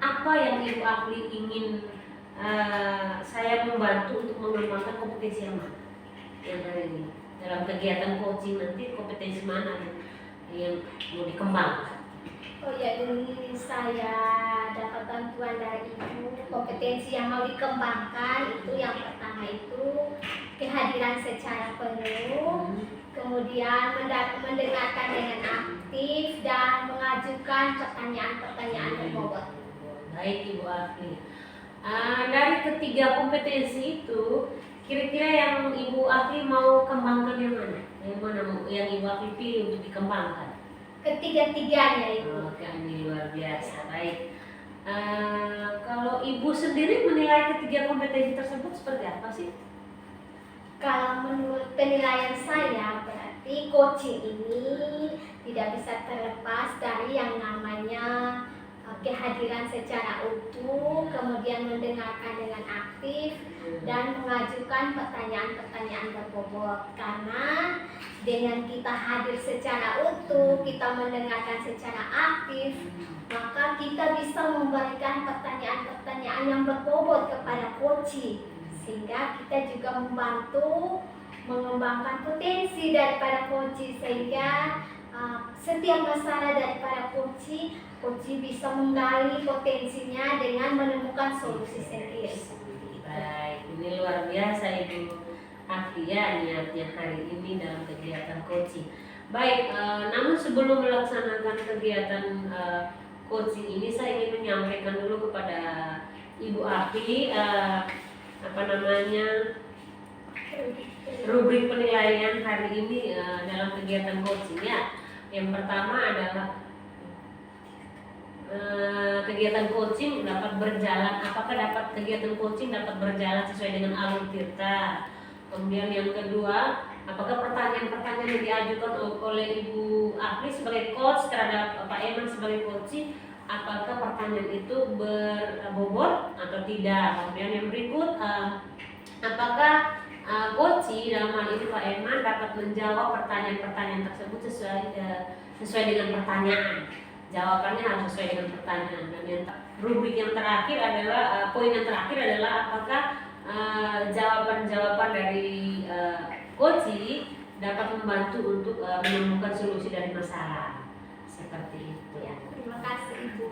apa yang Ibu Afli ingin saya membantu untuk mengembangkan kompetensi yang mana yang hari ini dalam kegiatan coaching nanti, kompetensi mana yang mau dikembangkan? Oh ya, ini saya dapat bantuan dari Ibu. Kompetensi yang mau dikembangkan itu yang pertama itu kehadiran secara penuh, kemudian mendengarkan dengan aktif dan mengajukan pertanyaan-pertanyaan berbobot. Baik Ibu Afli. Dari ketiga kompetensi itu, kira-kira yang Ibu Afli mau kembangkan yang mana? Yang mana yang Ibu Afli pilih untuk dikembangkan? Ketiga-tiganya Ibu. Oke, ini luar biasa. Baik. Kalau Ibu sendiri menilai ketiga kompetensi tersebut seperti apa sih? Kalau menurut penilaian saya, berarti coaching ini tidak bisa terlepas dari yang namanya kehadiran secara utuh, kemudian mendengarkan dengan aktif, dan mengajukan pertanyaan-pertanyaan berbobot. Karena dengan kita hadir secara utuh, kita mendengarkan secara aktif, maka kita bisa memberikan pertanyaan-pertanyaan yang berbobot kepada coaching, sehingga kita juga membantu mengembangkan potensi daripada coaching, sehingga setiap masalah daripada coaching bisa menggali potensinya dengan menemukan solusi sendiri. Baik, ini luar biasa Ibu Afia niatnya hari ini dalam kegiatan coaching. Baik, namun sebelum melaksanakan kegiatan coaching ini, saya ingin menyampaikan dulu kepada Ibu Afi rubrik penilaian hari ini dalam kegiatan coaching ya. Yang pertama adalah kegiatan coaching dapat berjalan, apakah kegiatan coaching dapat berjalan sesuai dengan alur tirta. Kemudian yang kedua, apakah pertanyaan-pertanyaan yang diajukan oleh Ibu Afli sebagai coach terhadap Pak Eman sebagai coaching, apakah pertanyaan itu berbobot atau tidak. Kemudian yang berikut, apakah coaching dalam hal ini Pak Eman dapat menjawab pertanyaan-pertanyaan tersebut sesuai dengan pertanyaan. Jawabannya harus sesuai dengan pertanyaan. Dan yang rubrik yang terakhir adalah poin yang terakhir adalah apakah jawaban-jawaban dari coaching dapat membantu untuk menemukan solusi dari masalah. seperti itu. Ya, terima kasih Ibu.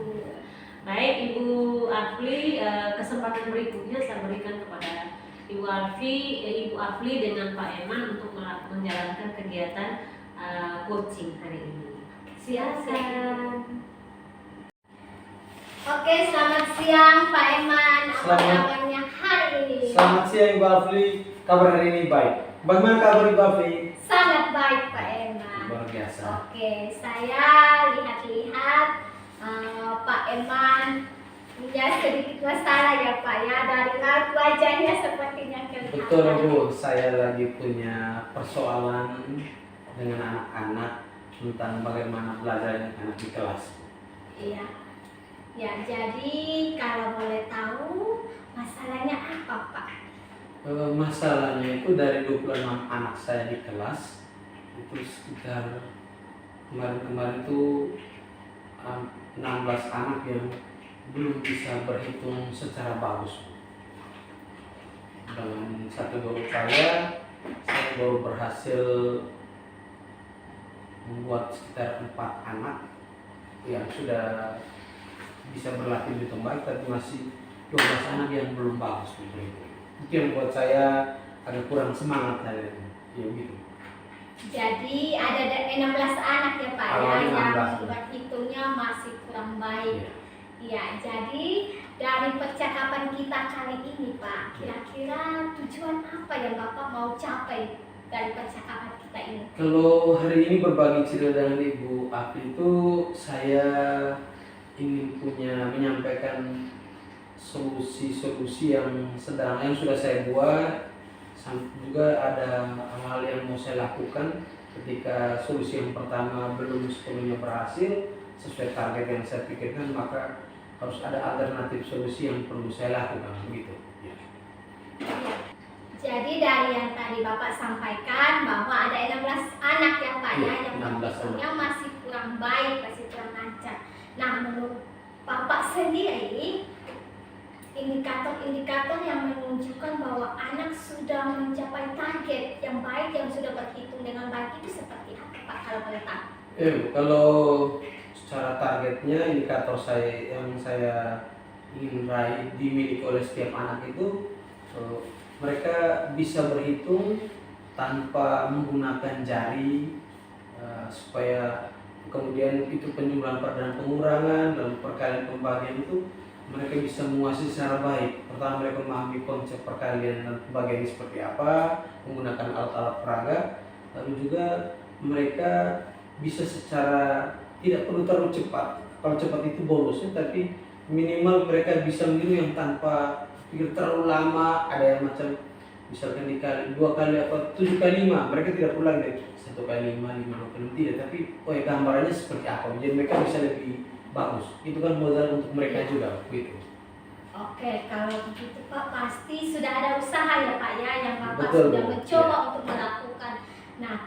Baik Ibu Afli, kesempatan berikutnya saya berikan kepada Ibu Afli dengan Pak Eman untuk menjalankan kegiatan coaching hari ini. Silakan. Oke, selamat siang Pak Eman. Apa Selamat. kabarnya hari ini? Selamat siang Ibu Afli, kabar hari ini baik. Bagaimana kabar Ibu Afli? Sangat baik Pak Eman. Luar biasa. Oke, saya lihat-lihat Pak Eman punya sedikit masalah ya Pak ya, dari wajahnya sepertinya kelihatan. Betul Bu, saya lagi punya persoalan dengan anak-anak tentang bagaimana belajarnya anak di kelas. Iya. Ya, jadi kalau boleh tahu masalahnya apa Pak? Masalahnya itu dari 26 anak saya di kelas, itu sekitar kemarin-kemarin itu 16 anak yang belum bisa berhitung secara bagus. Dengan satu dua upaya, saya baru berhasil membuat sekitar 4 anak yang sudah bisa berlatih berhitung baik, tapi masih 12 anak yang belum bagus berhitung. Itu yang buat saya agak kurang semangat hari ini. Ya gitu. Jadi ada 16 anak ya Pak ya, Awalnya yang 16. berhitungnya masih kurang baik. Iya. Ya, jadi dari percakapan kita kali ini Pak, kira-kira tujuan apa yang Bapak mau capai dari percakapan kita ini? Kalau hari ini berbagi cerita dengan Ibu Afli itu saya ingin menyampaikan solusi-solusi yang sudah saya buat. Juga ada hal-hal yang mau saya lakukan ketika solusi yang pertama belum sepenuhnya berhasil sesuai target yang saya pikirkan, maka harus ada alternatif solusi yang perlu saya lakukan begitu. Ya. Jadi dari yang tadi Bapak sampaikan bahwa ada 16 anak ya Pak ya, Iya, yang 16 berhitungnya masih kurang baik, masih kurang lancar. Nah, menurut Bapak sendiri, indikator-indikator yang menunjukkan bahwa anak sudah mencapai target yang baik, yang sudah berhitung dengan baik itu seperti apa Pak kalau boleh tahu? Kalau secara targetnya indikator yang saya ingin raih dimiliki oleh setiap anak itu mereka bisa berhitung tanpa menggunakan jari, supaya kemudian itu penjumlahan dan pengurangan lalu perkalian pembagian itu mereka bisa menguasai secara baik. Pertama, mereka memahami konsep perkalian dan pembagian seperti apa, menggunakan alat-alat peraga. Lalu juga mereka bisa secara tidak perlu terlalu cepat. Kalau cepat itu bonusnya, tapi minimal mereka bisa meniru yang tanpa pikir terlalu lama. Ada yang macam misalkan dikali 2 kali apa 7 kali 5, mereka tidak perlu lagi 1 kali 5, 5 kali tidak, tapi gambarannya seperti apa. Jadi mereka bisa lebih bagus. Itu kan modal untuk mereka juga begitu. Oke, kalau begitu Pak pasti sudah ada usaha ya Pak ya yang Bapak Betul, sudah Bu. mencoba Ya. untuk melakukan. Nah,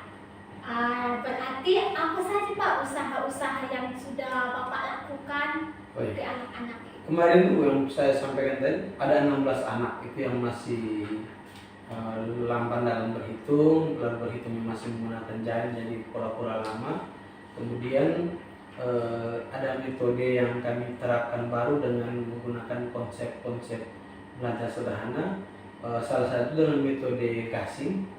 berarti apa saja Pak usaha-usaha yang sudah Bapak lakukan ke anak-anak itu? Kemarin tuh yang saya sampaikan tadi ada 16 anak itu yang masih lamban dalam berhitung, dalam berhitungnya masih menggunakan jari jadi pura-pura lama. Kemudian ada metode yang kami terapkan baru dengan menggunakan konsep-konsep belajar sederhana. Salah satu dengan metode gasing,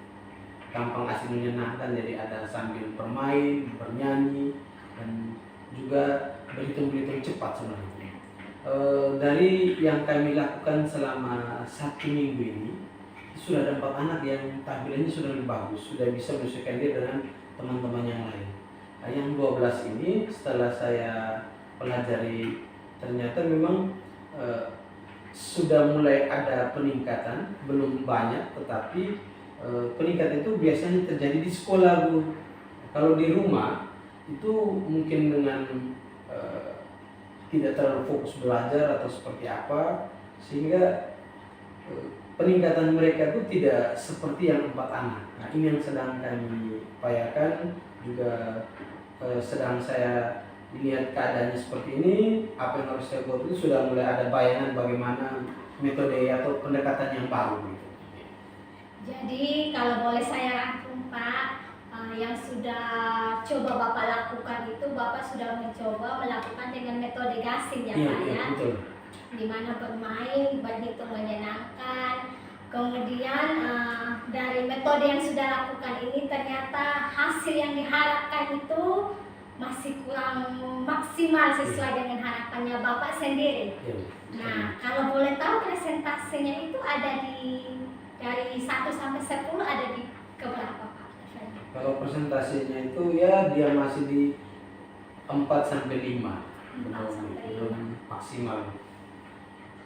gampang asing menyenangkan, jadi ada sambil bermain, bernyanyi, dan juga berhitung-hitung cepat sebenarnya. Dari yang kami lakukan selama 1 minggu ini, sudah ada 4 anak yang tampilannya sudah lebih bagus, sudah bisa menyesuaikan diri dengan teman-teman yang lain. Yang 12 ini setelah saya pelajari ternyata memang sudah mulai ada peningkatan, belum banyak tetapi peningkatan itu biasanya terjadi di sekolah Bu. Kalau di rumah itu mungkin dengan tidak terlalu fokus belajar atau seperti apa, sehingga peningkatan mereka itu tidak seperti yang 4 anak. Nah, ini yang sedang kami upayakan, juga sedang saya lihat keadaannya seperti ini, apa yang harus saya buat itu sudah mulai ada bayangan bagaimana metode atau pendekatan yang baru gitu. Jadi kalau boleh saya rangkum Pak, yang sudah coba Bapak lakukan itu, Bapak sudah mencoba melakukan dengan metode gasing ya Iya, Pak iya, ya, betul. di mana bermain, berhitung menyenangkan. Kemudian dari metode yang sudah lakukan ini ternyata hasil yang diharapkan itu masih kurang maksimal sesuai dengan harapannya Bapak sendiri. Iya. Nah, kalau boleh tahu presentasenya itu ada dari 1 sampai 10 ada di keberapa Pak? Kalau presentasinya itu ya dia masih di 4 sampai 5. 4 sampai 5. Belum maksimal.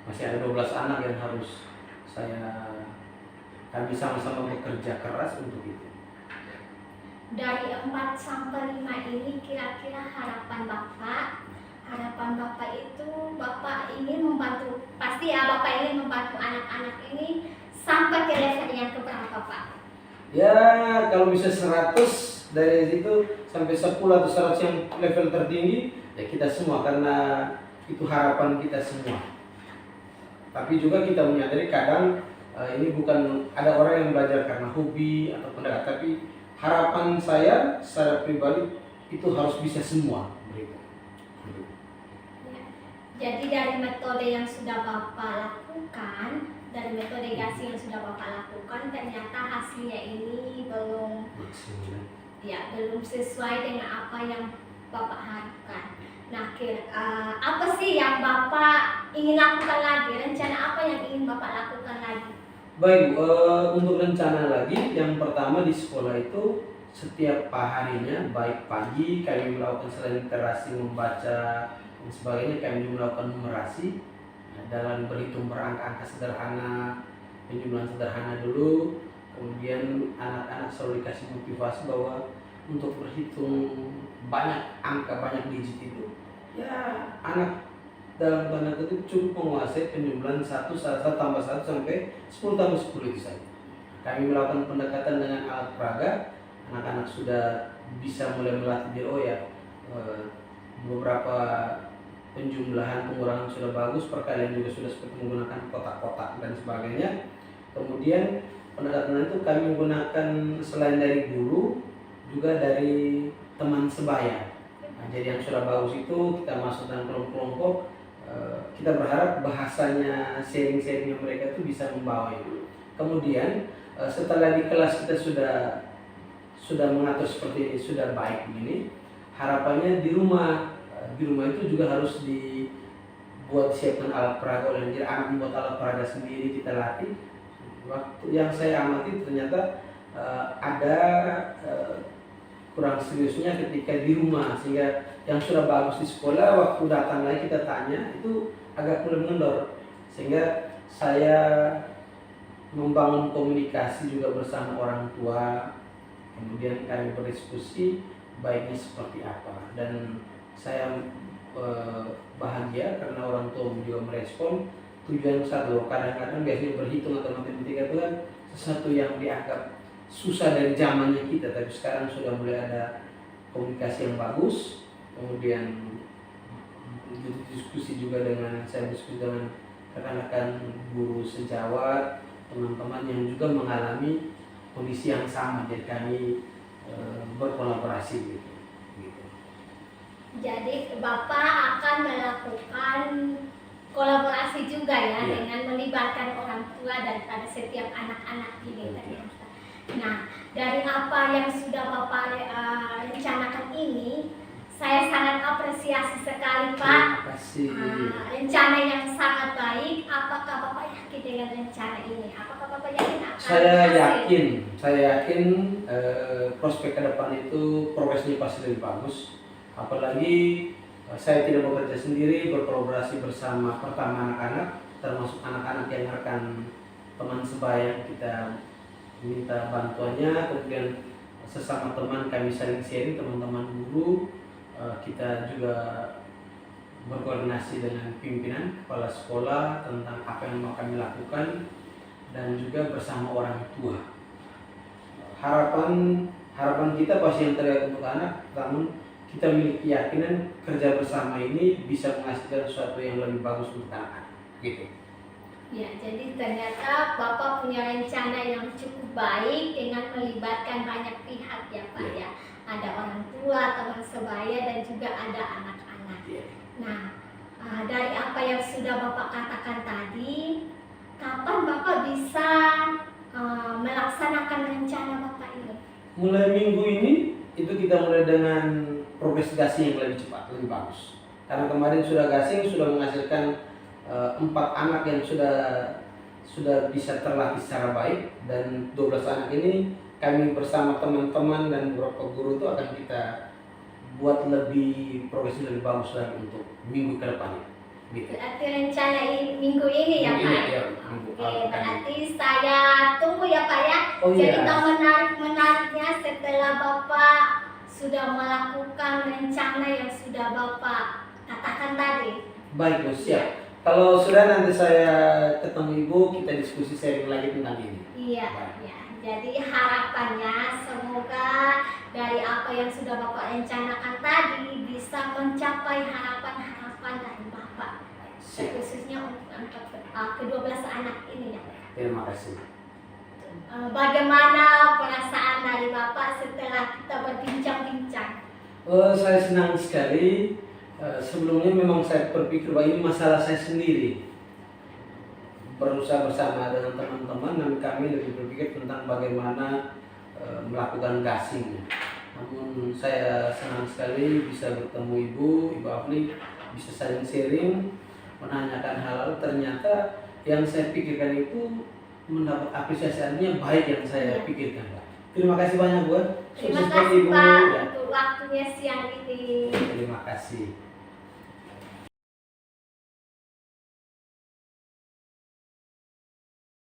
Masih ada 12 anak yang harus kami sama-sama bekerja keras untuk itu. Dari 4 sampai 5 ini kira-kira harapan Bapak itu Bapak ingin membantu, pasti ya Bapak ingin membantu anak-anak ini sampai ke level yang keberapa Pak? Ya kalau bisa 100 dari situ sampai 10 atau 100 yang level tertinggi ya kita semua, karena itu harapan kita semua. Tapi juga kita menyadari kadang ini bukan ada orang yang belajar karena hobi atau pendapat, tapi harapan saya secara pribadi itu harus bisa semua. Jadi dari metode yang sudah Bapak lakukan, dari metode gasing yang sudah Bapak lakukan, ternyata hasilnya ini belum sesuai dengan apa yang Bapak harapkan. Nah, apa sih yang Bapak ingin lakukan lagi? Rencana apa yang ingin Bapak lakukan lagi? Baik, untuk rencana lagi, yang pertama di sekolah itu setiap harinya, baik pagi kami melakukan selain literasi membaca dan sebagainya, kami melakukan numerasi dalam berhitung berangka-angka sederhana, penjumlahan sederhana dulu. Kemudian anak-anak selalu dikasih motivasi bahwa untuk berhitung banyak angka, banyak digit itu ya anak dalam tanda kutip cukup menguasai penjumlahan 1 tambah 1 sampai 10 tambah 10 itu saja. Kami melakukan pendekatan dengan alat peraga, anak-anak sudah bisa mulai melatih diri. Oh ya, beberapa penjumlahan pengurangan sudah bagus, perkalian juga sudah seperti menggunakan kotak-kotak dan sebagainya. Kemudian pendekatan itu kami menggunakan selain dari guru juga dari teman sebaya. Nah, jadi yang sudah bagus itu kita masuk dalam kelompok-kelompok. Kita berharap bahasanya sharing-sharingnya mereka itu bisa membawa itu. Kemudian setelah di kelas kita sudah mengatur seperti ini, sudah baik begini, harapannya di rumah itu juga harus dibuat siapkan alat peraga. Jadi anak membuat alat peraga sendiri, kita latih. Waktu yang saya amati ternyata ada kurang seriusnya ketika di rumah, sehingga yang sudah bagus di sekolah waktu datang lagi kita tanya itu agak mulai mengendor. Sehingga saya membangun komunikasi juga bersama orang tua, kemudian kami berdiskusi baiknya seperti apa, dan saya bahagia karena orang tua juga merespon tujuan satu. Kadang-kadang biasanya berhitung atau matematika itu kan sesuatu yang dianggap susah dari zamannya kita, tapi sekarang sudah mulai ada komunikasi yang bagus. Kemudian diskusi juga saya diskusi dengan rekan-rekan guru sejawat, teman-teman yang juga mengalami kondisi yang sama, jadi kami berkolaborasi gitu. Jadi Bapak akan melakukan kolaborasi juga ya, dengan melibatkan orang tua daripada setiap anak-anak ini ternyata. Nah, dari apa yang sudah Bapak rencanakan ini, saya sangat apresiasi sekali Pak. Terima kasih. Rencana yang sangat baik. Apakah Bapak yakin dengan rencana ini? Apakah Bapak yakin akan Saya yakin prospek ke depan itu progresnya pasti lebih bagus. Apalagi saya tidak bekerja sendiri, berkolaborasi bersama pertama anak-anak, termasuk anak-anak yang rekan teman sebaya kita minta bantuannya. Kemudian sesama teman kami saling sharing, teman-teman guru, kita juga berkoordinasi dengan pimpinan kepala sekolah tentang apa yang mau kami lakukan, dan juga bersama orang tua. Harapan kita pasti yang terlihat untuk anak, namun kita memiliki keyakinan kerja bersama ini bisa menghasilkan sesuatu yang lebih bagus untuk anak-anak gitu. Ya, jadi ternyata Bapak punya rencana yang cukup baik dengan melibatkan banyak pihak ya Pak ya. Ada orang tua, teman sebaya, dan juga ada anak-anak. Nah, dari apa yang sudah Bapak katakan tadi, kapan Bapak bisa melaksanakan rencana Bapak ini? Mulai minggu ini itu kita mulai dengan progres gasing yang lebih cepat, lebih bagus. Karena kemarin sudah gasing, sudah menghasilkan 4 anak yang sudah bisa terlatih secara baik, dan 12 anak ini kami bersama teman-teman dan beberapa guru itu akan kita buat lebih progres lebih bagus lagi untuk minggu ke depannya. Gitu. Berarti rencana minggu ini ya Minggu Pak? ini, ya, minggu. Oke, berarti saya tunggu ya Pak ya. Oh, iya. Cerita menarik-menariknya setelah Bapak sudah melakukan rencana yang sudah Bapak katakan tadi. Baik, Bu, siap. Kalau sudah, nanti saya ketemu Ibu, kita diskusi sharing lagi tentang ini. Iya, ya. Jadi harapannya semoga dari apa yang sudah Bapak rencanakan tadi bisa mencapai harapan-harapan dari Bapak. Khususnya untuk ke-12 anak ini ya. Terima kasih. Bagaimana perasaan dari Bapak setelah kita berbincang-bincang? Saya senang sekali. Sebelumnya memang saya berpikir bahwa ini masalah saya sendiri. Berusaha bersama dengan teman-teman, dan kami lebih berpikir tentang bagaimana melakukan gasing. Namun saya senang sekali bisa bertemu Ibu Afli, bisa saling sharing, menanyakan hal-hal. Ternyata yang saya pikirkan itu mendapat apresiasi, artinya baik yang saya pikirkan, Pak. Terima kasih banyak, Bu. Terima Sukses buat kasih Ibu. Pak Ya. untuk waktunya siang ini. Terima kasih.